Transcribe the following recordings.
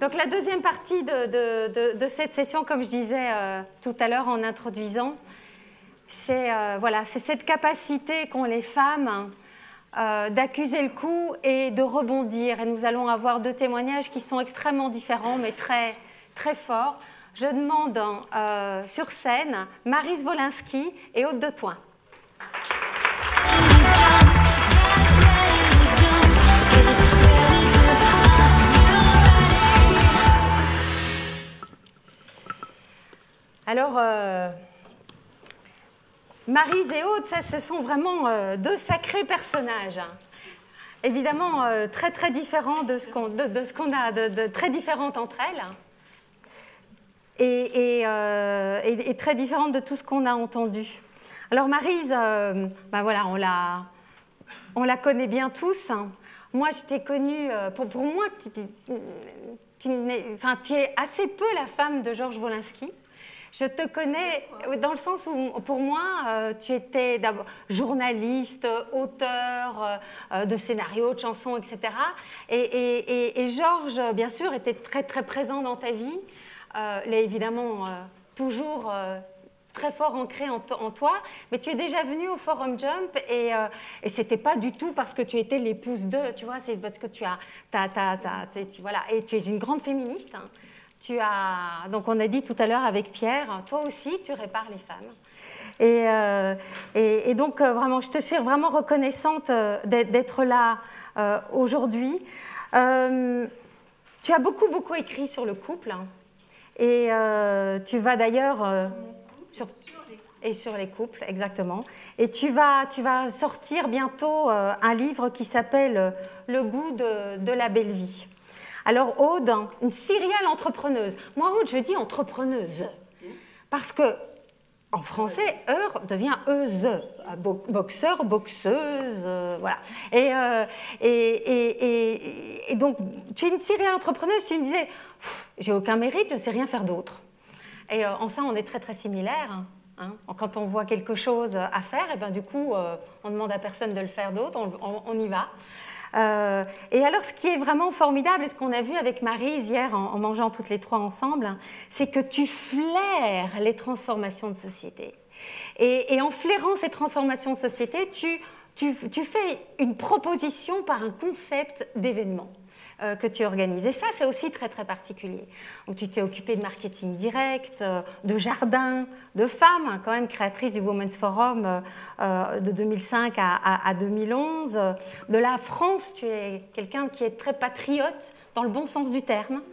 Donc la deuxième partie de cette session, comme je disais tout à l'heure en introduisant, c'est voilà, cette capacité qu'ont les femmes d'accuser le coup et de rebondir. Et nous allons avoir deux témoignages qui sont extrêmement différents, mais très, très forts. Je demande sur scène Maryse Wolinski et Aude de Thoin. Alors, Maryse et Aude, ça, ce sont vraiment deux sacrés personnages. Hein. Évidemment, très très différents de ce qu'on a, très différentes entre elles. Et très différentes de tout ce qu'on a entendu. Alors Maryse, ben voilà, on la connaît bien tous. Moi, je t'ai connue, pour moi, tu es assez peu la femme de Georges Wolinski. Je te connais dans le sens où, pour moi, tu étais d'abord journaliste, auteur de scénarios, de chansons, etc. Et Georges, bien sûr, était très, très présent dans ta vie. Il est évidemment toujours très fort ancré en toi, mais tu es déjà venue au Forum Jump et ce n'était pas du tout parce que tu étais l'épouse de, tu vois, c'est parce que voilà, et tu es une grande féministe. Hein. Donc on a dit tout à l'heure avec Pierre, toi aussi tu répares les femmes. Et donc vraiment, je te suis vraiment reconnaissante d'être là aujourd'hui. Tu as beaucoup écrit sur le couple, hein, et tu vas d'ailleurs sur les couples, exactement. Et tu vas sortir bientôt un livre qui s'appelle Le goût de la belle vie. Alors Aude, une serial entrepreneuse. Moi, Aude, je dis entrepreneuse. Parce que, en français, heure devient euse. Boxeur, boxeuse, voilà. Et donc, tu es une serial entrepreneuse, tu me disais, j'ai aucun mérite, je ne sais rien faire d'autre. Et en ça, on est très, très similaires. Hein. Quand on voit quelque chose à faire, et ben, du coup, on ne demande à personne de le faire d'autre, on y va. Et alors, ce qui est vraiment formidable, et ce qu'on a vu avec Maryse hier en mangeant toutes les trois ensemble, c'est que tu flaires les transformations de société. Et en flairant ces transformations de société, tu fais une proposition par un concept d'événement que tu organises. Et ça, c'est aussi très, très particulier. Donc, tu t'es occupée de marketing direct, de jardin, de femmes, hein, quand même créatrice du Women's Forum de 2005 à 2011. De la France, tu es quelqu'un qui est très patriote, dans le bon sens du terme,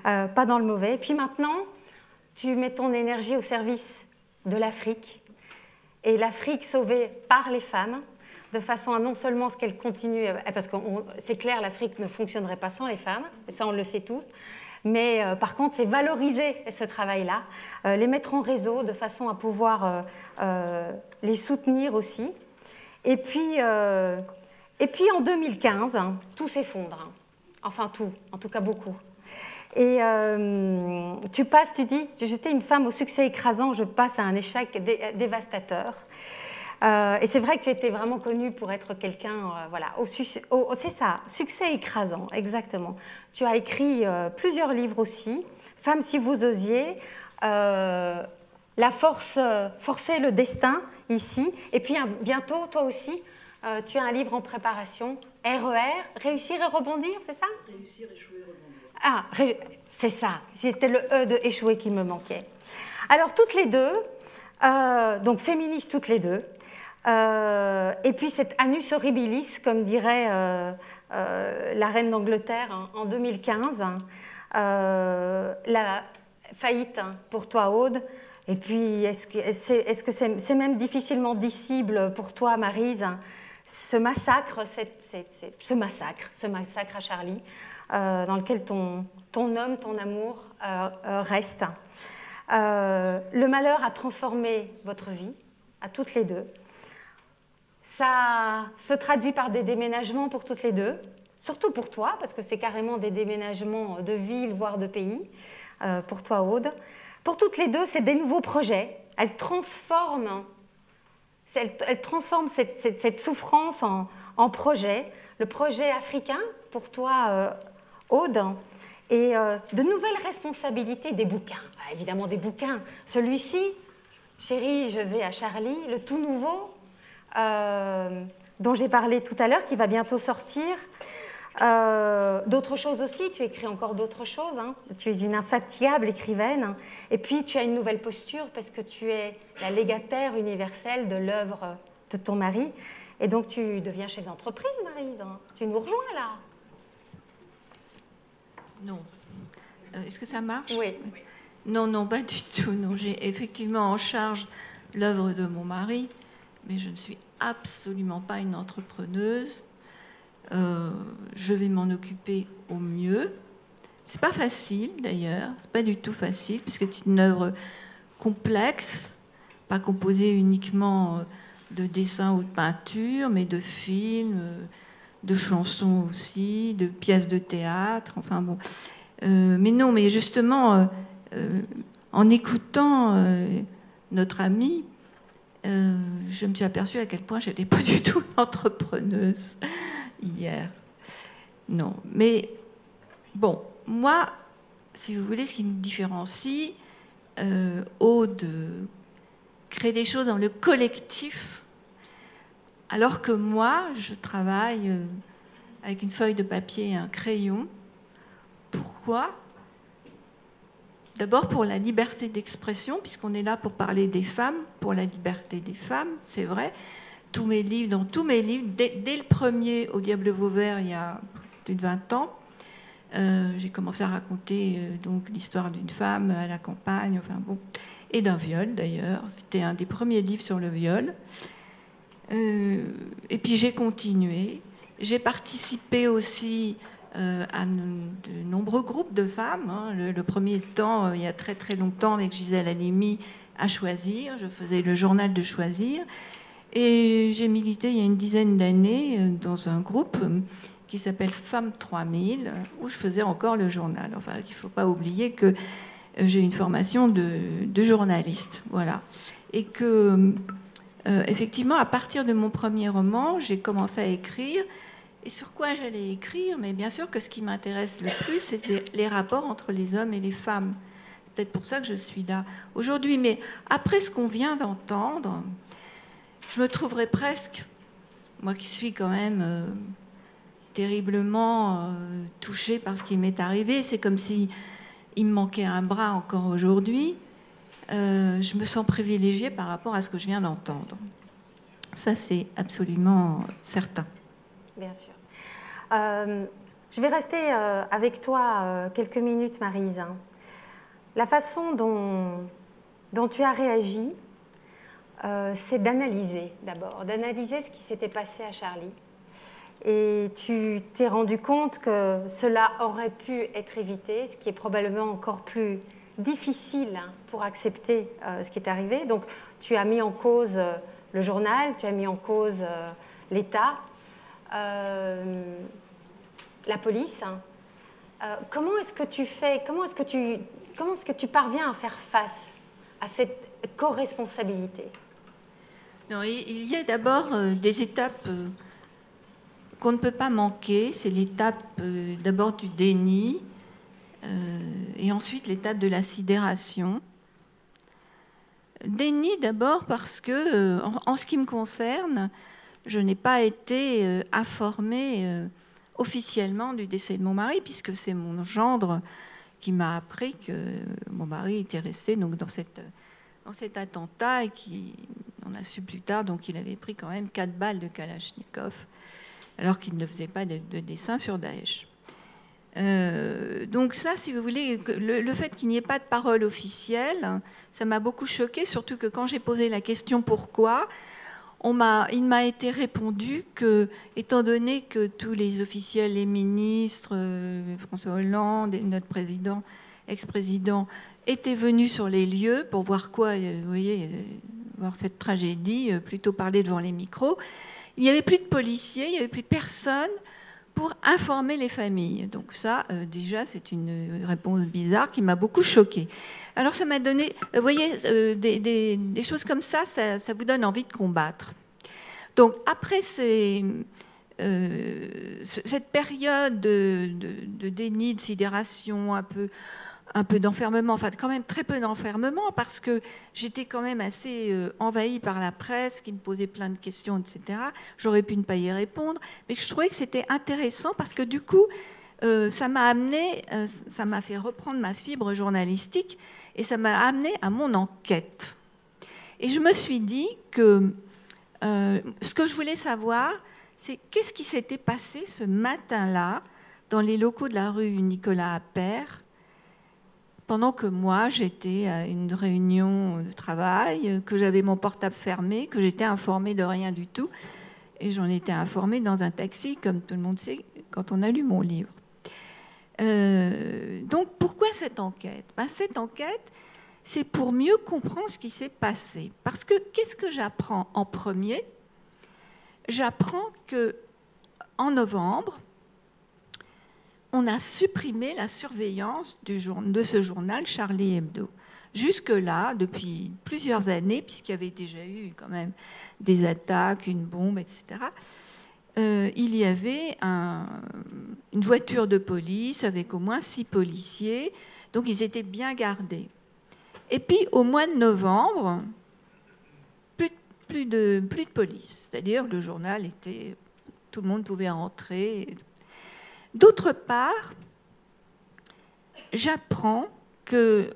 pas dans le mauvais. Et puis maintenant, tu mets ton énergie au service de l'Afrique, et l'Afrique sauvée par les femmes, de façon à non seulement ce qu'elle continue, parce que c'est clair, l'Afrique ne fonctionnerait pas sans les femmes, ça on le sait tous, mais par contre c'est valoriser ce travail-là, les mettre en réseau de façon à pouvoir les soutenir aussi. Et puis en 2015, tout s'effondre, enfin tout, en tout cas beaucoup. Et tu dis, j'étais une femme au succès écrasant, je passe à un échec dévastateur. Et c'est vrai que tu étais vraiment connue pour être quelqu'un, voilà, c'est ça, succès écrasant, exactement. Tu as écrit plusieurs livres aussi, Femmes si vous osiez, La force, forcer le destin, ici, et puis bientôt, toi aussi, tu as un livre en préparation, RER, Réussir et rebondir, c'est ça? Réussir, échouer, rebondir. Ah, c'est ça, c'était le E de échouer qui me manquait. Alors, toutes les deux, donc féministes toutes les deux, et puis cet annus horribilis, comme dirait la reine d'Angleterre en 2015, la faillite pour toi, Aude. Et puis, est-ce que c'est même difficilement dissible pour toi, Maryse, ce massacre à Charlie, dans lequel ton homme, ton amour reste. Le malheur a transformé votre vie, à toutes les deux. Ça se traduit par des déménagements pour toutes les deux, surtout pour toi, parce que c'est carrément des déménagements de ville, voire de pays, pour toi, Aude. Pour toutes les deux, c'est des nouveaux projets. Elles transforment cette souffrance en projet. Le projet africain, pour toi, Aude, et de nouvelles responsabilités des bouquins. Évidemment des bouquins. Celui-ci, Chérie, je vais à Charlie, le tout nouveau, dont j'ai parlé tout à l'heure, qui va bientôt sortir. D'autres choses aussi, tu écris encore d'autres choses, hein. Tu es une infatigable écrivaine, hein. Et puis tu as une nouvelle posture parce que tu es la légataire universelle de l'œuvre de ton mari, et donc tu deviens chef d'entreprise, Maryse, hein. Tu nous rejoins là? Non. Est-ce que ça marche? Oui. Non, non, pas du tout. Non, j'ai effectivement en charge l'œuvre de mon mari, mais je ne suis absolument pas une entrepreneuse. Je vais m'en occuper au mieux. C'est pas facile d'ailleurs, c'est pas du tout facile, puisque c'est une œuvre complexe, pas composée uniquement de dessins ou de peintures, mais de films, de chansons aussi, de pièces de théâtre, enfin bon. Mais non, mais justement, en écoutant notre amie, je me suis aperçue à quel point je n'étais pas du tout une entrepreneuse hier. Non, mais bon, moi, si vous voulez, ce qui me différencie, Aude crée des choses dans le collectif, alors que moi, je travaille avec une feuille de papier et un crayon. Pourquoi ? D'abord pour la liberté d'expression, puisqu'on est là pour parler des femmes, pour la liberté des femmes, c'est vrai. Dans tous mes livres, dès le premier Au Diable Vauvert, il y a plus de 20 ans, j'ai commencé à raconter donc l'histoire d'une femme à la campagne, enfin bon, et d'un viol d'ailleurs. C'était un des premiers livres sur le viol. Et puis j'ai continué. J'ai participé aussi à de nombreux groupes de femmes. Hein. Le premier temps, il y a très très longtemps, avec Gisèle Halimi, à Choisir. Je faisais le journal de Choisir. Et j'ai milité il y a une dizaine d'années dans un groupe qui s'appelle Femmes 3000, où je faisais encore le journal. Enfin, il ne faut pas oublier que j'ai une formation de journaliste. Voilà. Et que, effectivement, à partir de mon premier roman, j'ai commencé à écrire. Et sur quoi j'allais écrire? Mais bien sûr que ce qui m'intéresse le plus, c'est les rapports entre les hommes et les femmes. C'est peut-être pour ça que je suis là aujourd'hui. Mais après ce qu'on vient d'entendre, je me trouverais presque, moi qui suis quand même terriblement touchée par ce qui m'est arrivé, c'est comme si il me manquait un bras encore aujourd'hui. Je me sens privilégiée par rapport à ce que je viens d'entendre. Ça, c'est absolument certain. Bien sûr. Je vais rester avec toi quelques minutes, Maryse. La façon dont tu as réagi, c'est d'analyser d'abord, d'analyser ce qui s'était passé à Charlie. Et tu t'es rendu compte que cela aurait pu être évité, ce qui est probablement encore plus difficile pour accepter ce qui est arrivé. Donc tu as mis en cause le journal, tu as mis en cause l'État, la police. Comment est-ce que tu fais, comment est-ce que tu parviens à faire face à cette co-responsabilité? Non, il y a d'abord des étapes qu'on ne peut pas manquer. C'est l'étape d'abord du déni et ensuite l'étape de la sidération. Déni d'abord parce que, en ce qui me concerne, je n'ai pas été informée officiellement du décès de mon mari, puisque c'est mon gendre qui m'a appris que mon mari était resté donc, dans cet attentat et on a su plus tard donc, qu'il avait pris quand même 4 balles de Kalachnikov alors qu'il ne faisait pas de dessin sur Daesh. Donc ça, si vous voulez, le fait qu'il n'y ait pas de parole officielle, ça m'a beaucoup choquée, surtout que quand j'ai posé la question pourquoi, il m'a été répondu que, étant donné que tous les officiels, les ministres, François Hollande, notre président, ex-président, étaient venus sur les lieux pour voir quoi, vous voyez, voir cette tragédie, plutôt parler devant les micros, il n'y avait plus de policiers, il n'y avait plus personne pour informer les familles. Donc ça, déjà, c'est une réponse bizarre qui m'a beaucoup choquée. Alors ça m'a donné, vous voyez, des choses comme ça, ça vous donne envie de combattre. Donc après ces cette période de déni, de sidération, un peu d'enfermement, enfin quand même très peu d'enfermement, parce que j'étais quand même assez envahie par la presse qui me posait plein de questions, etc. J'aurais pu ne pas y répondre, mais je trouvais que c'était intéressant parce que du coup, ça m'a fait reprendre ma fibre journalistique et ça m'a amené à mon enquête. Et je me suis dit que ce que je voulais savoir, c'est qu'est-ce qui s'était passé ce matin-là dans les locaux de la rue Nicolas Appert, pendant que moi, j'étais à une réunion de travail, que j'avais mon portable fermé, que j'étais informée de rien du tout. Et j'en étais informée dans un taxi, comme tout le monde sait, quand on a lu mon livre. Donc, pourquoi cette enquête? Cette enquête, c'est pour mieux comprendre ce qui s'est passé. Parce que qu'est-ce que j'apprends en premier? J'apprends qu'en novembre, on a supprimé la surveillance de ce journal Charlie Hebdo. Jusque-là, depuis plusieurs années, puisqu'il y avait déjà eu quand même des attaques, une bombe, etc., il y avait une voiture de police avec au moins 6 policiers, donc ils étaient bien gardés. Et puis, au mois de novembre, plus de police. C'est-à-dire le journal était... Tout le monde pouvait rentrer. D'autre part, j'apprends que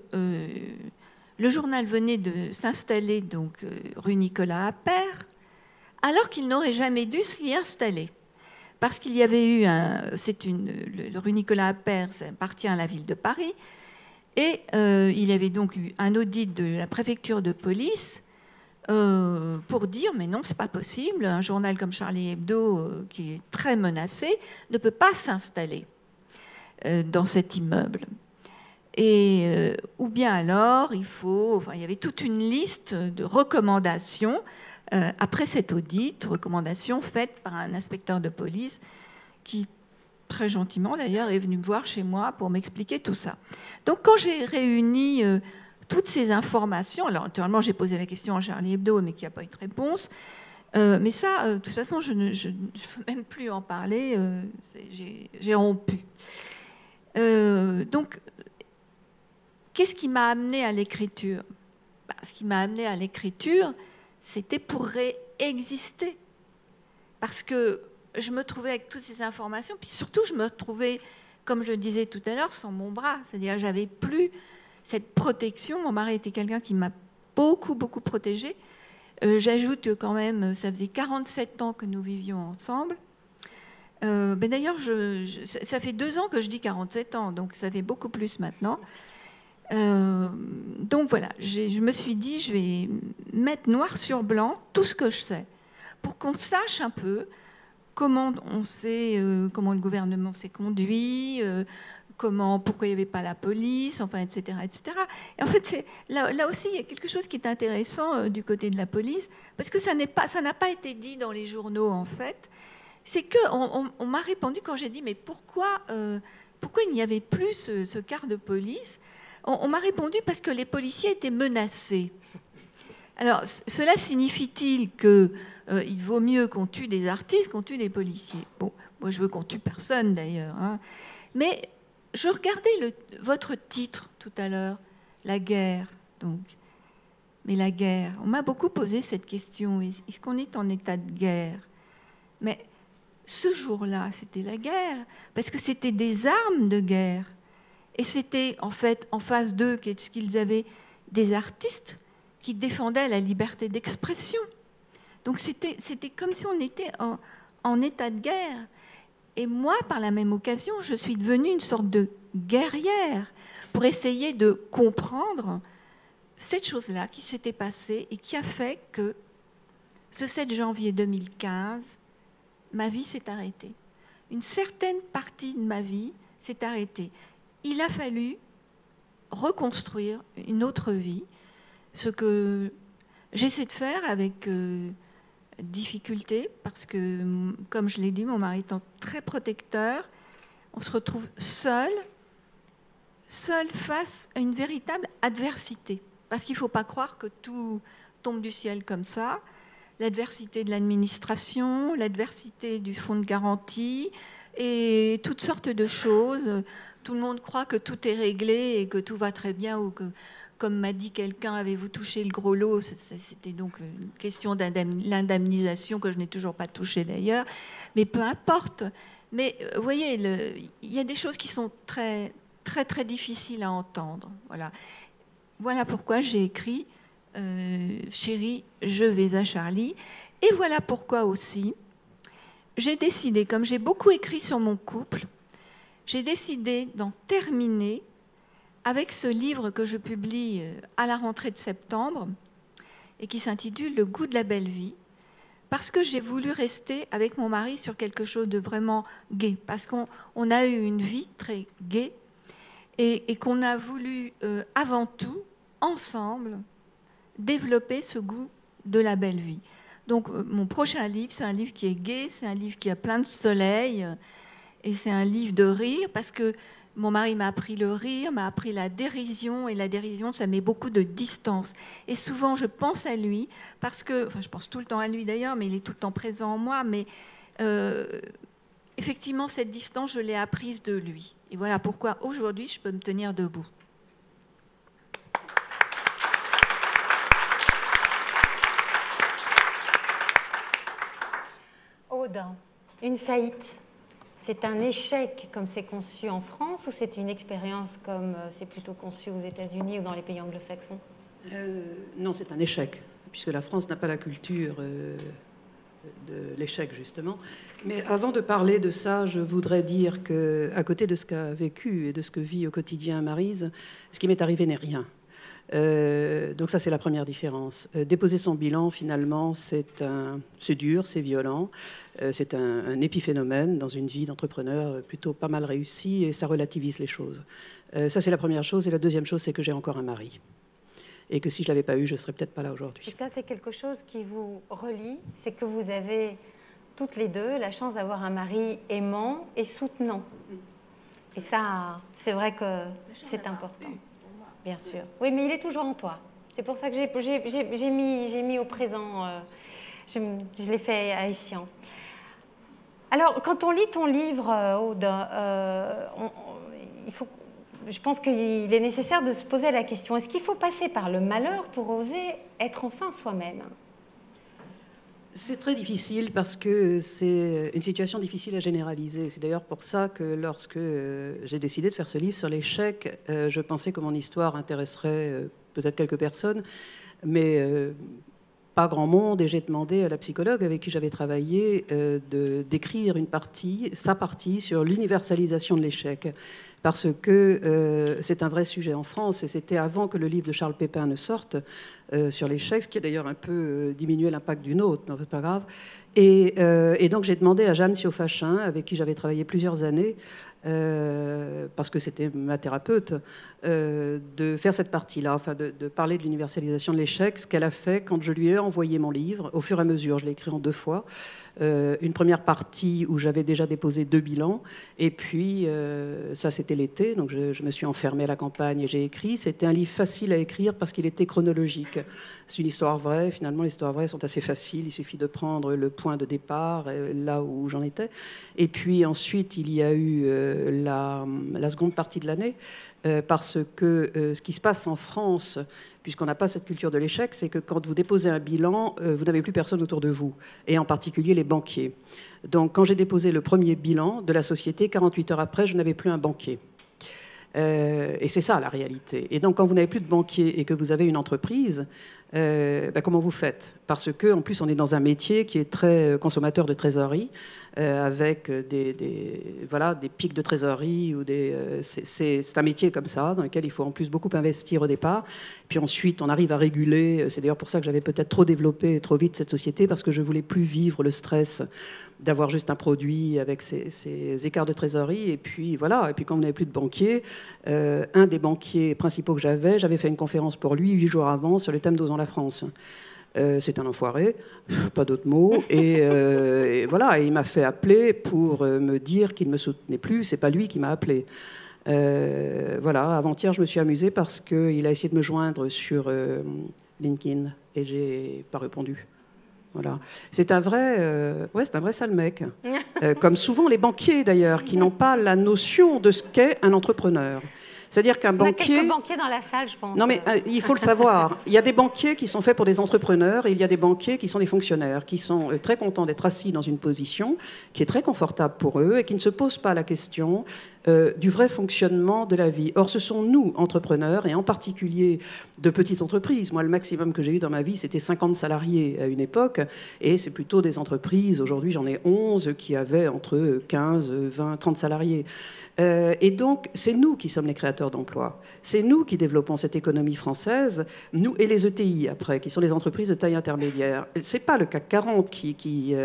le journal venait de s'installer donc rue Nicolas Appert, alors qu'il n'aurait jamais dû s'y installer. Parce qu'il y avait eu le rue Nicolas Appert, ça appartient à la ville de Paris, et il y avait donc eu un audit de la préfecture de police pour dire mais non, c'est pas possible, un journal comme Charlie Hebdo qui est très menacé ne peut pas s'installer dans cet immeuble. Et ou bien alors il y avait toute une liste de recommandations après cet audit, recommandations faites par un inspecteur de police qui très gentiment d'ailleurs est venu me voir chez moi pour m'expliquer tout ça. Donc quand j'ai réuni toutes ces informations, alors naturellement j'ai posé la question à Charlie Hebdo mais qu'il n'y a pas eu de réponse, mais ça de toute façon je ne veux même plus en parler, j'ai rompu. Donc qu'est-ce qui m'a amené à l'écriture? Ce qui m'a amené à l'écriture, c'était pour réexister. Parce que je me trouvais avec toutes ces informations, puis surtout je me trouvais, comme je le disais tout à l'heure, sans mon bras. C'est-à-dire j'avais plus cette protection. Mon mari était quelqu'un qui m'a beaucoup protégée. J'ajoute que quand même, ça faisait 47 ans que nous vivions ensemble. D'ailleurs, ça fait 2 ans que je dis 47 ans, donc ça fait beaucoup plus maintenant. Donc voilà, je me suis dit, je vais mettre noir sur blanc tout ce que je sais, pour qu'on sache un peu comment comment le gouvernement s'est conduit, pourquoi il n'y avait pas la police, enfin, etc., etc. Et en fait, là aussi, il y a quelque chose qui est intéressant du côté de la police, parce que ça n'a pas été dit dans les journaux, en fait. C'est qu'on m'a répondu quand j'ai dit, mais pourquoi il n'y avait plus ce quart de police? On m'a répondu parce que les policiers étaient menacés. Alors, cela signifie-t-il qu'il vaut mieux qu'on tue des artistes qu'on tue des policiers? Bon, moi je veux qu'on tue personne d'ailleurs. Hein. Mais je regardais votre titre tout à l'heure, la guerre. Donc. Mais la guerre, on m'a beaucoup posé cette question, est-ce qu'on est en état de guerre? Mais ce jour-là, c'était la guerre, parce que c'était des armes de guerre. Et c'était en fait en face d'eux qu'est-ce qu'ils avaient des artistes qui défendaient la liberté d'expression. Donc c'était comme si on était en état de guerre. Et moi, par la même occasion, je suis devenue une sorte de guerrière pour essayer de comprendre cette chose-là qui s'était passée et qui a fait que ce 7 janvier 2015, ma vie s'est arrêtée. Une certaine partie de ma vie s'est arrêtée. Il a fallu reconstruire une autre vie, ce que j'essaie de faire avec difficulté, parce que, comme je l'ai dit, mon mari étant très protecteur, on se retrouve seul face à une véritable adversité. Parce qu'il ne faut pas croire que tout tombe du ciel comme ça. l'adversité de l'administration, l'adversité du fonds de garantie et toutes sortes de choses. Tout le monde croit que tout est réglé et que tout va très bien, ou que, comme m'a dit quelqu'un, avez-vous touché le gros lot? C'était donc une question l'indemnisation que je n'ai toujours pas touchée d'ailleurs, mais peu importe. Mais vous voyez, il y a des choses qui sont très, très, très difficiles à entendre. Voilà pourquoi j'ai écrit Chérie, je vais à Charlie. Et voilà pourquoi aussi j'ai décidé, comme j'ai beaucoup écrit sur mon couple, j'ai décidé d'en terminer avec ce livre que je publie à la rentrée de septembre et qui s'intitule Le goût de la belle vie, parce que j'ai voulu rester avec mon mari sur quelque chose de vraiment gai, parce qu'on a eu une vie très gaie et qu'on a voulu avant tout, ensemble, développer ce goût de la belle vie. Donc mon prochain livre, c'est un livre qui est gai, c'est un livre qui a plein de soleil, et c'est un livre de rire, parce que mon mari m'a appris le rire, m'a appris la dérision, et la dérision, ça met beaucoup de distance. Et souvent, je pense à lui, parce que, enfin, je pense tout le temps à lui d'ailleurs, mais il est tout le temps présent en moi, mais effectivement, cette distance, je l'ai apprise de lui. Et voilà pourquoi aujourd'hui, je peux me tenir debout. Aude, une faillite, c'est un échec comme c'est conçu en France, ou c'est une expérience comme c'est plutôt conçu aux États-Unis ou dans les pays anglo-saxons? Non, c'est un échec, puisque la France n'a pas la culture de l'échec, justement. Mais avant de parler de ça, je voudrais dire qu'à côté de ce qu'a vécu et de ce que vit au quotidien Maryse, ce qui m'est arrivé n'est rien. Donc ça, c'est la première différence. Déposer son bilan, finalement, c'est dur, c'est violent, c'est un épiphénomène dans une vie d'entrepreneur plutôt pas mal réussie, et ça relativise les choses. Ça, c'est la première chose. Et la deuxième chose, c'est que j'ai encore un mari. Et que si je ne l'avais pas eu, je ne serais peut-être pas là aujourd'hui. Et ça, c'est quelque chose qui vous relie, c'est que vous avez toutes les deux la chance d'avoir un mari aimant et soutenant. Et ça, c'est vrai que c'est important. Bien sûr. Oui, mais il est toujours en toi. C'est pour ça que j'ai mis au présent, je l'ai fait à escient. Alors, quand on lit ton livre, Aude, je pense qu'il est nécessaire de se poser la question, est-ce qu'il faut passer par le malheur pour oser être enfin soi-même? C'est très difficile parce que c'est une situation difficile à généraliser. C'est d'ailleurs pour ça que lorsque j'ai décidé de faire ce livre sur l'échec, je pensais que mon histoire intéresserait peut-être quelques personnes, mais pas grand monde. Et j'ai demandé à la psychologue avec qui j'avais travaillé d'écrire sa partie sur l'universalisation de l'échec. Parce que c'est un vrai sujet en France, et c'était avant que le livre de Charles Pépin ne sorte sur l'échec, ce qui a d'ailleurs un peu diminué l'impact du nôtre, mais c'est pas grave. Et donc j'ai demandé à Jeanne Siofachin, avec qui j'avais travaillé plusieurs années, parce que c'était ma thérapeute, de faire cette partie-là, enfin de parler de l'universalisation de l'échec, ce qu'elle a fait quand je lui ai envoyé mon livre, au fur et à mesure, je l'ai écrit en 2 fois. Une première partie où j'avais déjà déposé 2 bilans, et puis ça c'était l'été, donc je me suis enfermée à la campagne et j'ai écrit. C'était un livre facile à écrire parce qu'il était chronologique. C'est une histoire vraie, finalement les histoires vraies sont assez faciles, il suffit de prendre le point de départ, là où j'en étais. Et puis ensuite il y a eu la seconde partie de l'année, parce que ce qui se passe en France, puisqu'on n'a pas cette culture de l'échec, c'est que quand vous déposez un bilan, vous n'avez plus personne autour de vous, et en particulier les banquiers. Donc quand j'ai déposé le premier bilan de la société, 48 heures après, je n'avais plus un banquier. Et c'est ça la réalité. Et donc quand vous n'avez plus de banquier et que vous avez une entreprise, comment vous faites? Parce qu'en plus on est dans un métier qui est très consommateur de trésorerie, avec des pics de trésorerie, ou c'est un métier comme ça, dans lequel il faut en plus beaucoup investir au départ. Puis ensuite, on arrive à réguler. C'est d'ailleurs pour ça que j'avais peut-être trop développé trop vite cette société, parce que je ne voulais plus vivre le stress d'avoir juste un produit avec ces écarts de trésorerie. Et puis voilà, et puis quand vous n'avez plus de banquier, un des banquiers principaux que j'avais fait une conférence pour lui 8 jours avant sur le thème d'Osons la France. C'est un enfoiré, pas d'autres mots, et voilà, et il m'a fait appeler pour me dire qu'il ne me soutenait plus. C'est pas lui qui m'a appelé. Voilà, avant-hier, je me suis amusée parce qu'il a essayé de me joindre sur LinkedIn et j'ai pas répondu. Voilà. C'est un vrai sale mec. Comme souvent les banquiers d'ailleurs, qui n'ont pas la notion de ce qu'est un entrepreneur. C'est-à-dire qu'un banquier... On a quelques banquiers dans la salle, je pense. Non, mais il faut le savoir. Il y a des banquiers qui sont faits pour des entrepreneurs et il y a des banquiers qui sont des fonctionnaires, qui sont très contents d'être assis dans une position qui est très confortable pour eux et qui ne se posent pas la question du vrai fonctionnement de la vie. Or, ce sont nous, entrepreneurs, et en particulier de petites entreprises. Moi, le maximum que j'ai eu dans ma vie, c'était 50 salariés à une époque, et c'est plutôt des entreprises. Aujourd'hui, j'en ai 11 qui avaient entre 15, 20, 30 salariés. Et donc, c'est nous qui sommes les créateurs d'emplois. C'est nous qui développons cette économie française, nous et les ETI, après, qui sont les entreprises de taille intermédiaire. Ce n'est pas le CAC 40 qui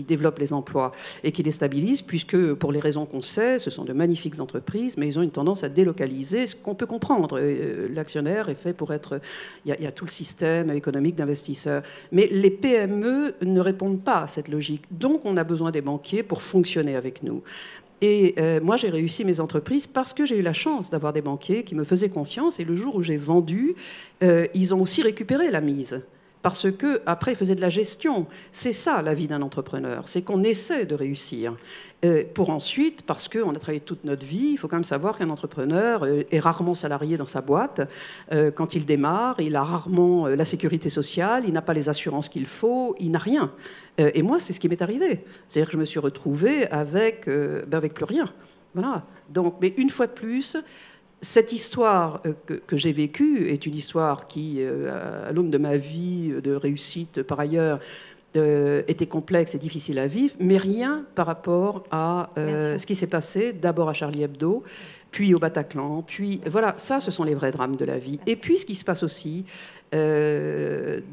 développe les emplois et qui les stabilise, puisque, pour les raisons qu'on sait, ce sont de magnifiques entreprises, mais ils ont une tendance à délocaliser, ce qu'on peut comprendre. L'actionnaire est fait pour être... Il y a tout le système économique d'investisseurs. Mais les PME ne répondent pas à cette logique. Donc, on a besoin des banquiers pour fonctionner avec nous. Et moi, j'ai réussi mes entreprises parce que j'ai eu la chance d'avoir des banquiers qui me faisaient confiance. Et le jour où j'ai vendu, ils ont aussi récupéré la mise. Parce qu'après, ils faisaient de la gestion. C'est ça, la vie d'un entrepreneur. C'est qu'on essaie de réussir. Pour ensuite, parce qu'on a travaillé toute notre vie, il faut quand même savoir qu'un entrepreneur est rarement salarié dans sa boîte. Quand il démarre, il a rarement la sécurité sociale, il n'a pas les assurances qu'il faut, il n'a rien. Et moi, c'est ce qui m'est arrivé. C'est-à-dire que je me suis retrouvée avec plus rien. Voilà. Donc, mais une fois de plus, cette histoire que j'ai vécue est une histoire qui, à l'aune de ma vie de réussite par ailleurs, était complexe et difficile à vivre, mais rien par rapport à ce qui s'est passé d'abord à Charlie Hebdo, puis au Bataclan, puis voilà, ça, ce sont les vrais drames de la vie. Et puis ce qui se passe aussi auprès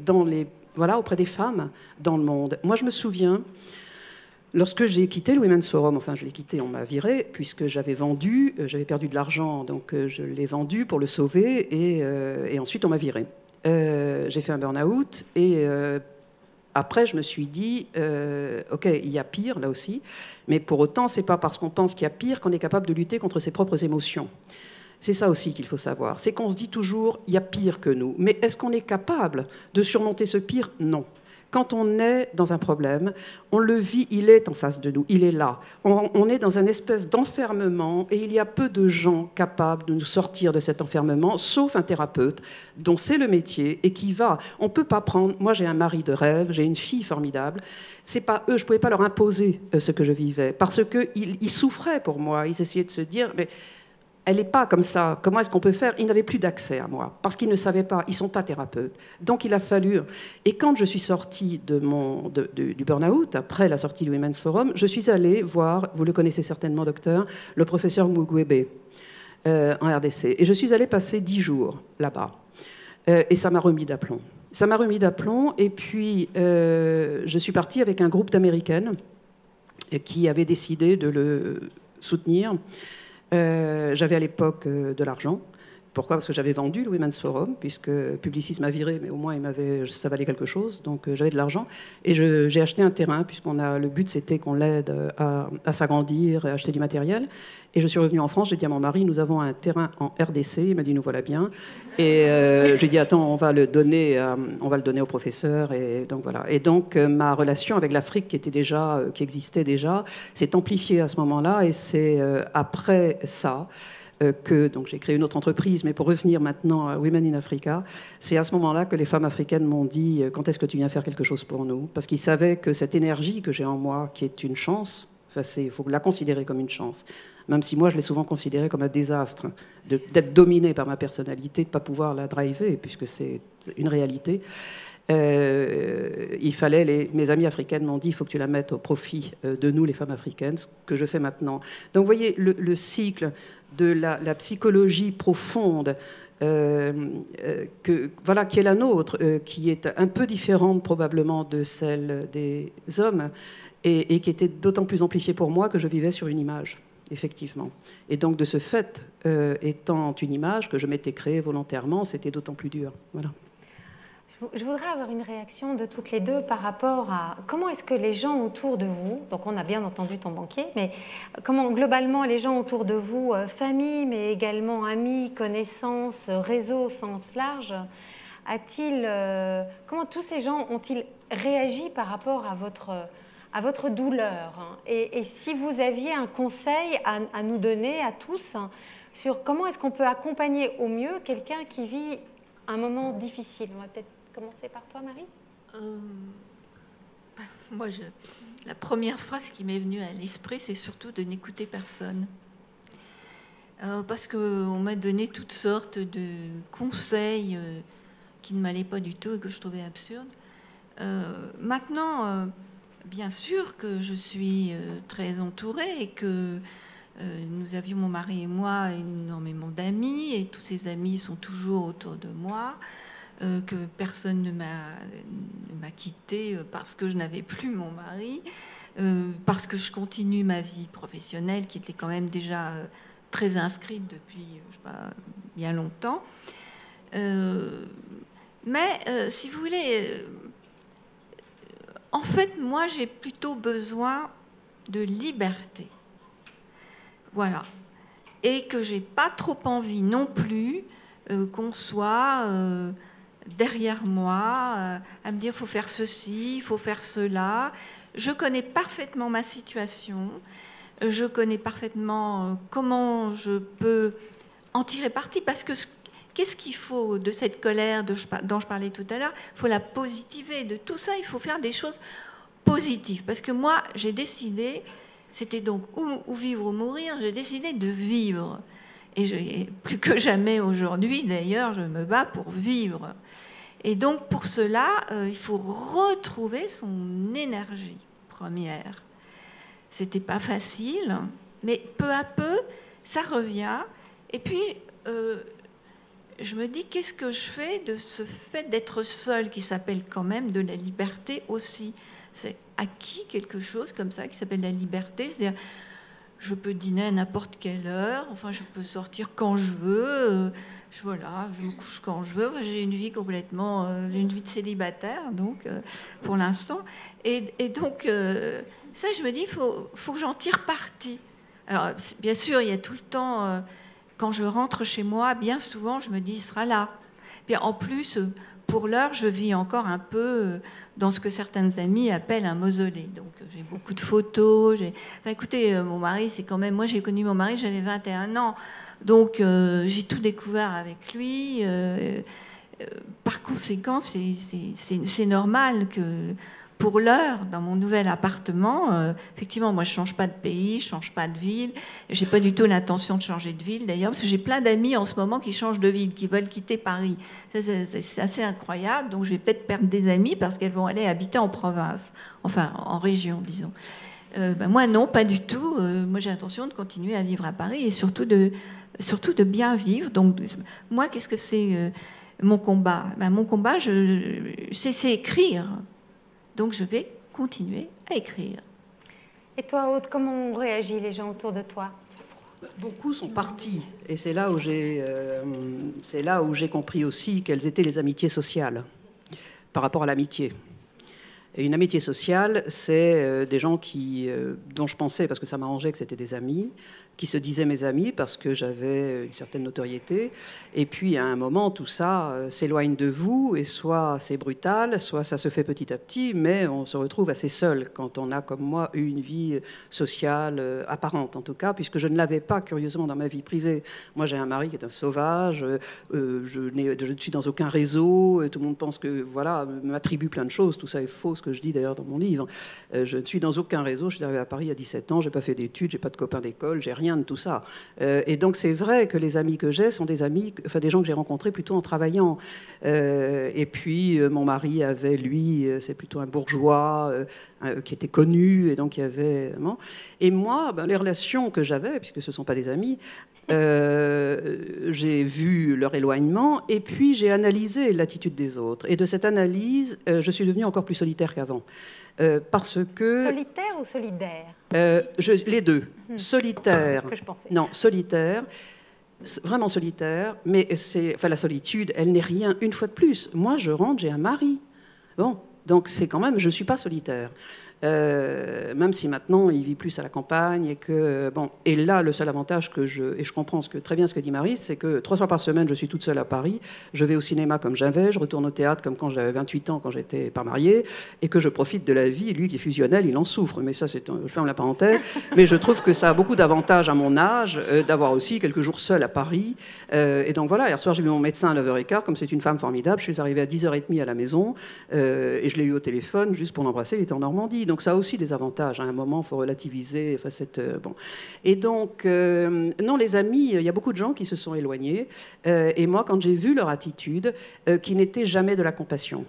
des femmes dans le monde. Moi, je me souviens, lorsque j'ai quitté le Women's Forum, enfin je l'ai quitté, on m'a viré, puisque j'avais vendu, j'avais perdu de l'argent, donc je l'ai vendu pour le sauver, et ensuite on m'a viré. J'ai fait un burn-out, et après je me suis dit, ok, il y a pire là aussi, mais pour autant, c'est pas parce qu'on pense qu'il y a pire qu'on est capable de lutter contre ses propres émotions. C'est ça aussi qu'il faut savoir. C'est qu'on se dit toujours, il y a pire que nous. Mais est-ce qu'on est capable de surmonter ce pire? Non. Quand on est dans un problème, on le vit, il est en face de nous, il est là. On est dans une espèce d'enfermement et il y a peu de gens capables de nous sortir de cet enfermement, sauf un thérapeute dont c'est le métier et qui va. On ne peut pas prendre... Moi, j'ai un mari de rêve, j'ai une fille formidable. C'est pas eux, je ne pouvais pas leur imposer ce que je vivais parce qu'ils souffraient pour moi. Ils essayaient de se dire... Mais, elle n'est pas comme ça. Comment est-ce qu'on peut faire? Ils n'avaient plus d'accès à moi parce qu'ils ne savaient pas. Ils ne sont pas thérapeutes. Donc il a fallu... Et quand je suis sortie du burn-out, après la sortie du Women's Forum, je suis allée voir, vous le connaissez certainement, docteur, le professeur Mukwege en RDC. Et je suis allée passer 10 jours là-bas. Et ça m'a remis d'aplomb. Ça m'a remis d'aplomb. Et puis, je suis partie avec un groupe d'Américaines qui avaient décidé de le soutenir. J'avais à l'époque de l'argent. Pourquoi? Parce que j'avais vendu le Women's Forum, puisque Publicis m'a viré, mais au moins ça valait quelque chose, donc j'avais de l'argent. Et j'ai acheté un terrain, le but c'était qu'on l'aide à s'agrandir et à acheter du matériel. Et je suis revenue en France, j'ai dit à mon mari, nous avons un terrain en RDC, il m'a dit, nous voilà bien. Et j'ai dit, attends, on va le donner au professeur. Et donc voilà. Et donc ma relation avec l'Afrique qui existait déjà, s'est amplifiée à ce moment-là. Et c'est après ça donc j'ai créé une autre entreprise, mais pour revenir maintenant à Women in Africa, c'est à ce moment-là que les femmes africaines m'ont dit « Quand est-ce que tu viens faire quelque chose pour nous ?» Parce qu'ils savaient que cette énergie que j'ai en moi, qui est une chance, il faut la considérer comme une chance, même si moi je l'ai souvent considérée comme un désastre, d'être dominée par ma personnalité, de ne pas pouvoir la driver, puisque c'est une réalité. Il fallait, mes amies africaines m'ont dit, il faut que tu la mettes au profit de nous, les femmes africaines, ce que je fais maintenant. Donc vous voyez, le cycle de la psychologie profonde qui est la nôtre, qui est un peu différente probablement de celle des hommes, et qui était d'autant plus amplifiée pour moi que je vivais sur une image, effectivement. Et donc de ce fait, étant une image que je m'étais créée volontairement, c'était d'autant plus dur. Voilà. Je voudrais avoir une réaction de toutes les deux par rapport à comment est-ce que les gens autour de vous, donc on a bien entendu ton banquier, mais comment globalement les gens autour de vous, famille, mais également amis, connaissances, réseau au sens large, comment tous ces gens ont-ils réagi par rapport à votre douleur, hein? Et si vous aviez un conseil à nous donner à tous, hein, sur comment est-ce qu'on peut accompagner au mieux quelqu'un qui vit un moment difficile. On va peut-être commencer par toi, Maryse. Moi, la première phrase qui m'est venue à l'esprit, c'est surtout de n'écouter personne. Parce qu'on m'a donné toutes sortes de conseils qui ne m'allaient pas du tout et que je trouvais absurdes. Maintenant, bien sûr que je suis très entourée et que nous avions, mon mari et moi, énormément d'amis et tous ces amis sont toujours autour de moi, que personne ne m'a quittée parce que je n'avais plus mon mari, parce que je continue ma vie professionnelle qui était quand même déjà très inscrite depuis je sais pas, bien longtemps. Mais si vous voulez, en fait, moi j'ai plutôt besoin de liberté. Voilà. Et que j'ai pas trop envie non plus qu'on soit derrière moi à me dire il faut faire ceci, il faut faire cela. Je connais parfaitement ma situation, je connais parfaitement comment je peux en tirer parti, parce que qu'est-ce qu'il faut de cette colère dont je parlais tout à l'heure? Il faut la positiver. De tout ça, il faut faire des choses positives. Parce que moi, j'ai décidé, c'était donc ou vivre ou mourir, j'ai décidé de vivre. Et plus que jamais aujourd'hui, d'ailleurs, je me bats pour vivre. Et donc, pour cela, il faut retrouver son énergie première. C'était pas facile, mais peu à peu, ça revient. Et puis, je me dis, qu'est-ce que je fais de ce fait d'être seule, qui s'appelle quand même de la liberté aussi. C'est acquis quelque chose comme ça qui s'appelle la liberté, c'est-à-dire je peux dîner à n'importe quelle heure, enfin je peux sortir quand je veux, voilà, je me couche quand je veux, enfin, j'ai une vie complètement, j'ai une vie de célibataire donc pour l'instant, et donc ça je me dis, il faut que j'en tire parti. Alors bien sûr il y a tout le temps, quand je rentre chez moi, bien souvent je me dis il sera là. Puis en plus pour l'heure, je vis encore un peu dans ce que certaines amies appellent un mausolée. Donc, j'ai beaucoup de photos. Enfin, écoutez, mon mari, c'est quand même... Moi, j'ai connu mon mari, j'avais 21 ans. Donc, j'ai tout découvert avec lui. Par conséquent, c'est normal que, pour l'heure, dans mon nouvel appartement, effectivement, moi, je ne change pas de pays, je ne change pas de ville. Je n'ai pas du tout l'intention de changer de ville, d'ailleurs, parce que j'ai plein d'amis en ce moment qui changent de ville, qui veulent quitter Paris. C'est assez incroyable. Donc, je vais peut-être perdre des amis parce qu'elles vont aller habiter en province, enfin, en région, disons. Moi, non, pas du tout. Moi, j'ai l'intention de continuer à vivre à Paris et surtout de bien vivre. Donc, moi, qu'est-ce que c'est mon combat? Mon combat, c'est écrire. Donc, je vais continuer à écrire. Et toi, Aude, comment ont réagi les gens autour de toi? Beaucoup sont partis. Et c'est là où j'ai compris aussi quelles étaient les amitiés sociales par rapport à l'amitié. Et une amitié sociale, c'est des gens dont je pensais, parce que ça m'arrangeait que c'était des amis, qui se disaient mes amis parce que j'avais une certaine notoriété. Et puis, à un moment, tout ça s'éloigne de vous, et soit c'est brutal, soit ça se fait petit à petit, mais on se retrouve assez seul quand on a, comme moi, eu une vie sociale apparente, en tout cas, puisque je ne l'avais pas, curieusement, dans ma vie privée. Moi, j'ai un mari qui est un sauvage, je ne suis dans aucun réseau, tout le monde pense que, voilà, m'attribue plein de choses, tout ça est faux, ce que je dis d'ailleurs dans mon livre. Je ne suis dans aucun réseau, je suis arrivée à Paris à 17 ans, je n'ai pas fait d'études, je n'ai pas de copains d'école, j'ai rien de tout ça. Et donc c'est vrai que les amis que j'ai sont des amis, enfin des gens que j'ai rencontrés plutôt en travaillant. Et puis mon mari avait, lui, c'est plutôt un bourgeois qui était connu, et donc il y avait... Et moi, les relations que j'avais, puisque ce ne sont pas des amis, j'ai vu leur éloignement, et puis j'ai analysé l'attitude des autres. Et de cette analyse, je suis devenue encore plus solitaire qu'avant. Parce que... Solitaire ou solidaire? Les deux. Solitaire. C'est ce que je pensais. Non, solitaire. Vraiment solitaire. Mais la solitude, elle n'est rien, une fois de plus. Moi, je rentre, j'ai un mari. Bon, donc c'est quand même... Je ne suis pas solitaire. même si maintenant il vit plus à la campagne et que bon. Et là, le seul avantage que je comprends très bien ce que dit Maryse, c'est que 3 soirs par semaine, je suis toute seule à Paris. Je vais au cinéma comme j'avais, je retourne au théâtre comme quand j'avais 28 ans, quand j'étais pas mariée, et que je profite de la vie. Et lui, qui est fusionnel, il en souffre. Mais ça, je ferme la parenthèse. Mais je trouve que ça a beaucoup d'avantages à mon âge d'avoir aussi quelques jours seul à Paris. Et donc voilà. Hier soir, j'ai vu mon médecin à 9h15. Comme c'est une femme formidable, je suis arrivée à 10h30 à la maison et je l'ai eu au téléphone juste pour l'embrasser. Il était en Normandie. Donc ça a aussi des avantages. À un moment, il faut relativiser. Enfin, bon. Et donc, non, les amis, il y a beaucoup de gens qui se sont éloignés. Et moi, quand j'ai vu leur attitude, qui n'était jamais de la compassion,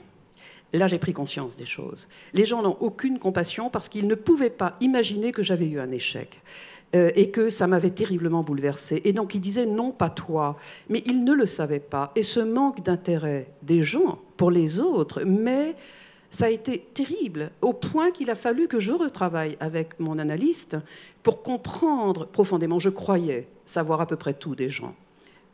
là, j'ai pris conscience des choses. Les gens n'ont aucune compassion parce qu'ils ne pouvaient pas imaginer que j'avais eu un échec. Et que ça m'avait terriblement bouleversée. Et donc, ils disaient non, pas toi. Mais ils ne le savaient pas. Et ce manque d'intérêt des gens pour les autres, mais ça a été terrible, au point qu'il a fallu que je retravaille avec mon analyste pour comprendre profondément. Je croyais savoir à peu près tout des gens.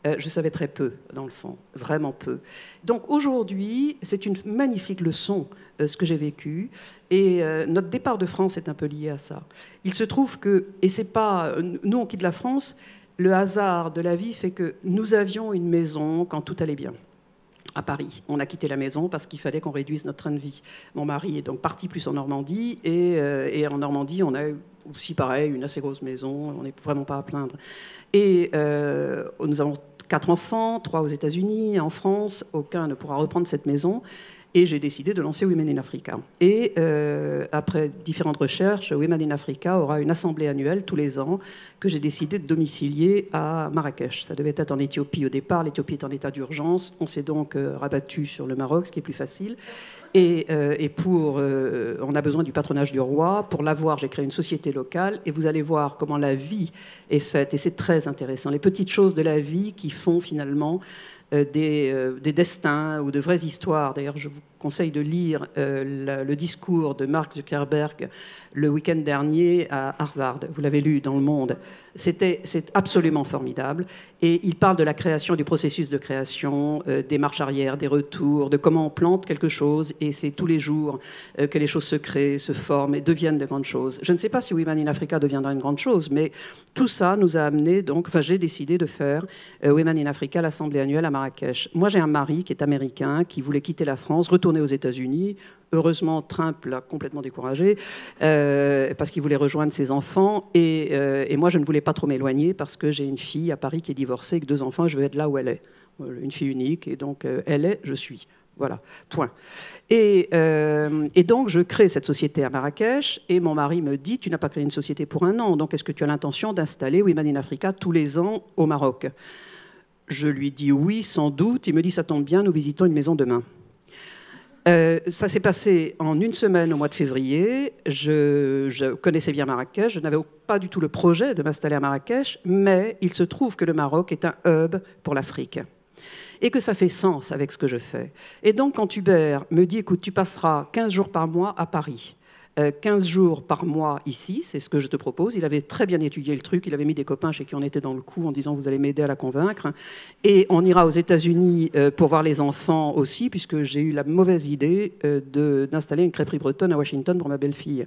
Je savais très peu, dans le fond, vraiment peu. Donc aujourd'hui, c'est une magnifique leçon, ce que j'ai vécu. Et notre départ de France est un peu lié à ça. Il se trouve que, et c'est pas, nous on quitte la France, le hasard de la vie fait que nous avions une maison quand tout allait bien. À Paris. On a quitté la maison parce qu'il fallait qu'on réduise notre train de vie. Mon mari est donc parti plus en Normandie et en Normandie, on a aussi pareil, une assez grosse maison, on n'est vraiment pas à plaindre. Et nous avons 4 enfants, 3 aux États-Unis, en France, aucun ne pourra reprendre cette maison. Et j'ai décidé de lancer Women in Africa. Et après différentes recherches, Women in Africa aura une assemblée annuelle tous les ans que j'ai décidé de domicilier à Marrakech. Ça devait être en Éthiopie au départ. L'Éthiopie est en état d'urgence. On s'est donc rabattu sur le Maroc, ce qui est plus facile. Et on a besoin du patronage du roi. Pour l'avoir, j'ai créé une société locale. Et vous allez voir comment la vie est faite. Et c'est très intéressant. Les petites choses de la vie qui font finalement des destins ou de vraies histoires. D'ailleurs, je vous conseille de lire le discours de Mark Zuckerberg le week-end dernier à Harvard. Vous l'avez lu dans Le Monde. C'est absolument formidable. Et il parle de la création, du processus de création, des marches arrière, des retours, de comment on plante quelque chose. Et c'est tous les jours que les choses se créent, se forment et deviennent de grandes choses. Je ne sais pas si Women in Africa deviendra une grande chose, mais tout ça nous a amené, donc, enfin, j'ai décidé de faire Women in Africa, l'assemblée annuelle à Marrakech. Moi, j'ai un mari qui est américain, qui voulait quitter la France, retourner aux États-Unis. Heureusement, Trump l'a complètement découragé parce qu'il voulait rejoindre ses enfants. Et moi, je ne voulais pas trop m'éloigner parce que j'ai une fille à Paris qui est divorcée avec 2 enfants et je veux être là où elle est. Une fille unique. Et donc, elle est, je suis. Voilà, point. Et donc, je crée cette société à Marrakech et mon mari me dit « Tu n'as pas créé une société pour 1 an, donc est-ce que tu as l'intention d'installer Women in Africa tous les ans au Maroc ?» Je lui dis « Oui, sans doute. » Il me dit « Ça tombe bien, nous visitons une maison demain. » Ça s'est passé en 1 semaine au mois de février. Je connaissais bien Marrakech. Je n'avais pas du tout le projet de m'installer à Marrakech, mais il se trouve que le Maroc est un hub pour l'Afrique et que ça fait sens avec ce que je fais. Et donc, quand Hubert me dit « Écoute, tu passeras 15 jours par mois à Paris, 15 jours par mois ici, c'est ce que je te propose. » Il avait très bien étudié le truc, il avait mis des copains chez qui on était dans le coup en disant « Vous allez m'aider à la convaincre. » Et on ira aux États-Unis pour voir les enfants aussi, puisque j'ai eu la mauvaise idée d'installer une crêperie bretonne à Washington pour ma belle-fille.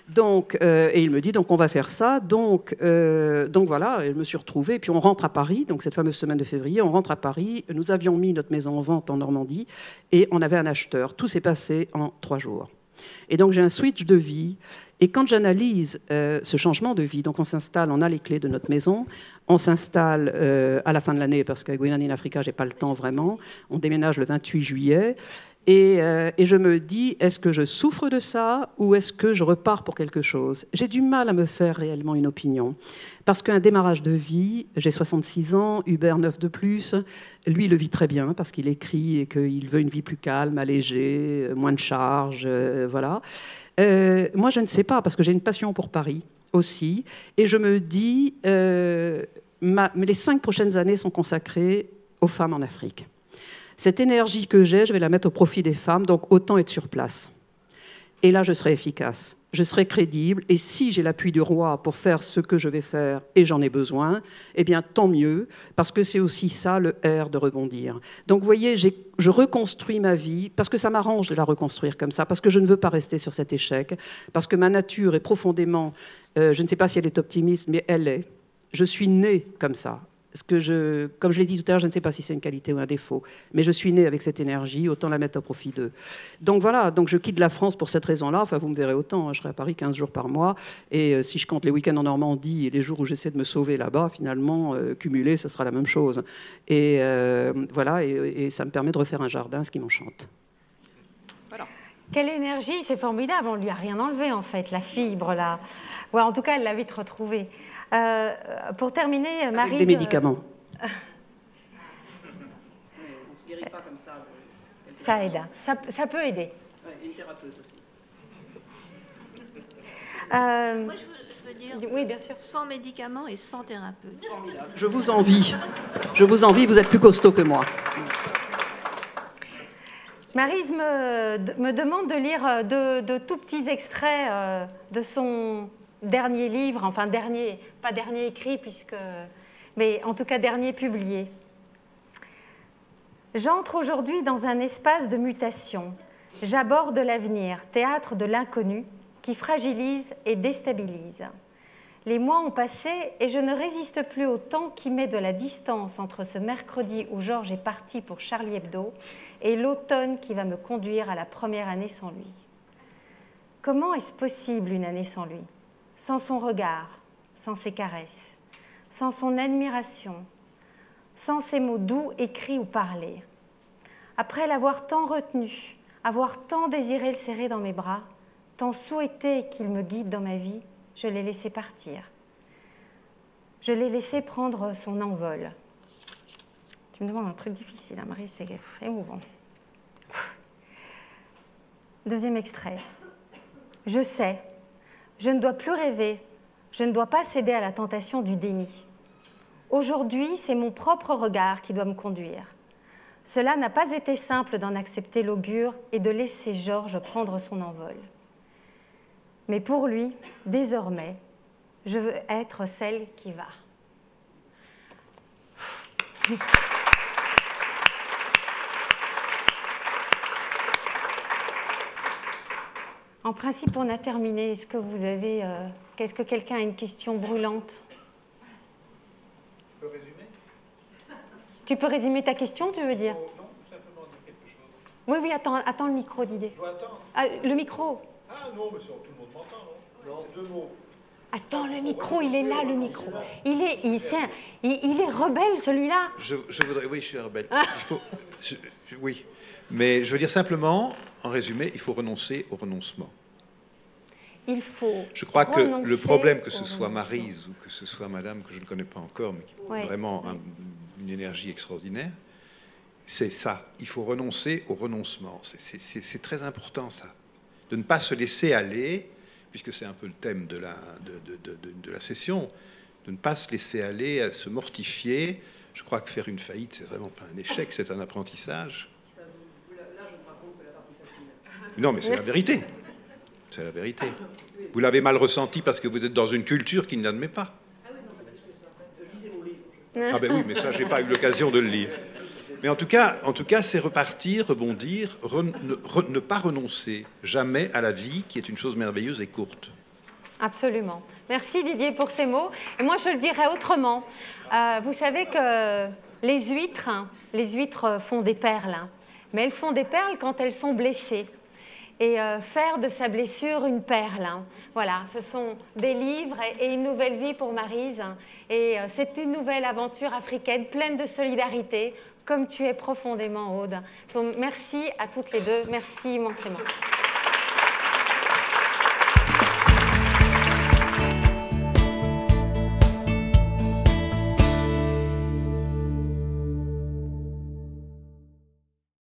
Donc, et il me dit, donc on va faire ça. Donc voilà, je me suis retrouvée. Et puis on rentre à Paris, donc cette fameuse semaine de février, on rentre à Paris. Nous avions mis notre maison en vente en Normandie et on avait un acheteur. Tout s'est passé en 3 jours. Et donc j'ai un switch de vie. Et quand j'analyse ce changement de vie, donc on s'installe, on a les clés de notre maison, on s'installe à la fin de l'année, parce qu'à Women in Africa, j'ai pas le temps vraiment. On déménage le 28 juillet. Et je me dis, est-ce que je souffre de ça ou est-ce que je repars pour quelque chose? J'ai du mal à me faire réellement une opinion. Parce qu'un démarrage de vie, j'ai 66 ans, Hubert 9 de plus, lui il le vit très bien parce qu'il écrit et qu'il veut une vie plus calme, allégée, moins de charges, voilà. Moi je ne sais pas parce que j'ai une passion pour Paris aussi. Et je me dis, les 5 prochaines années sont consacrées aux femmes en Afrique. Cette énergie que j'ai, je vais la mettre au profit des femmes, donc autant être sur place. Et là, je serai efficace, je serai crédible. Et si j'ai l'appui du roi pour faire ce que je vais faire, et j'en ai besoin, eh bien, tant mieux, parce que c'est aussi ça, le R de rebondir. Donc, vous voyez, je reconstruis ma vie, parce que ça m'arrange de la reconstruire comme ça, parce que je ne veux pas rester sur cet échec, parce que ma nature est profondément, je ne sais pas si elle est optimiste, mais elle est. Je suis née comme ça. Comme je l'ai dit tout à l'heure, je ne sais pas si c'est une qualité ou un défaut, mais je suis née avec cette énergie, autant la mettre à profit d'eux. Donc voilà, donc je quitte la France pour cette raison-là. Enfin, vous me verrez autant, hein, je serai à Paris 15 jours par mois. Et si je compte les week-ends en Normandie et les jours où j'essaie de me sauver là-bas, finalement, cumulé, ce sera la même chose. Et voilà, et ça me permet de refaire un jardin, ce qui m'enchante. Voilà. Quelle énergie, c'est formidable, on ne lui a rien enlevé en fait, la fibre là. Ouais, en tout cas, elle l'a vite retrouvée. Pour terminer, Maryse... Avec des médicaments. On ne se guérit pas comme ça. Ça aide, ça peut aider. Ouais, et une thérapeute aussi. Moi, je veux dire, oui, bien sûr. sans médicaments et sans thérapeute. Formidable. Je vous envie. Je vous envie, vous êtes plus costaud que moi. Maryse me demande de lire de tout petits extraits de son dernier livre, enfin dernier, pas dernier écrit, mais en tout cas dernier publié. J'entre aujourd'hui dans un espace de mutation. J'aborde l'avenir, théâtre de l'inconnu, qui fragilise et déstabilise. Les mois ont passé et je ne résiste plus au temps qui met de la distance entre ce mercredi où Georges est parti pour Charlie Hebdo et l'automne qui va me conduire à la première année sans lui. Comment est-ce possible une année sans lui ? Sans son regard, sans ses caresses, sans son admiration, sans ses mots doux écrits ou parlés. Après l'avoir tant retenu, avoir tant désiré le serrer dans mes bras, tant souhaité qu'il me guide dans ma vie, je l'ai laissé partir. Je l'ai laissé prendre son envol. Tu me demandes un truc difficile, hein, Marie, c'est émouvant. Deuxième extrait. Je sais. Je ne dois plus rêver, je ne dois pas céder à la tentation du déni. Aujourd'hui, c'est mon propre regard qui doit me conduire. Cela n'a pas été simple d'en accepter l'augure et de laisser Georges prendre son envol. Mais pour lui, désormais, je veux être celle qui va. En principe, on a terminé. Est-ce que vous avez... Est-ce que quelqu'un a une question brûlante? Tu peux résumer? Tu peux résumer ta question, tu veux dire? Non, simplement dire quelque chose. Oui, oui, attends le micro, Didier. Je dois attendre. Ah, le micro. Ah non, mais tout le monde m'entend, non? Non. C'est deux mots. Attends, le micro, il est là, le micro. Il est rebelle, celui-là. Je voudrais... Oui, je suis rebelle. Il faut... oui. Mais je veux dire simplement, en résumé, il faut renoncer au renoncement. Il faut. Je crois que le problème, que ce soit Maryse ou que ce soit Madame, que je ne connais pas encore, mais qui a vraiment une énergie extraordinaire, c'est ça. Il faut renoncer au renoncement. C'est très important, ça. De ne pas se laisser aller, puisque c'est un peu le thème de la session, de ne pas se laisser aller, à se mortifier. Je crois que faire une faillite, c'est vraiment pas un échec, c'est un apprentissage. Non, mais c'est la vérité. C'est la vérité. Vous l'avez mal ressenti parce que vous êtes dans une culture qui ne l'admet pas. Ah ben oui, mais ça, j'ai pas eu l'occasion de le lire. Mais en tout cas, c'est repartir, rebondir, ne pas renoncer jamais à la vie, qui est une chose merveilleuse et courte. Absolument. Merci Didier pour ces mots. Et moi, je le dirais autrement. Vous savez que les huîtres font des perles, hein, mais elles font des perles quand elles sont blessées. Et faire de sa blessure une perle. Hein. Voilà, ce sont des livres et une nouvelle vie pour Maryse. Et c'est une nouvelle aventure africaine pleine de solidarité, comme tu es profondément, Aude. Donc, merci à toutes les deux. Merci immensément.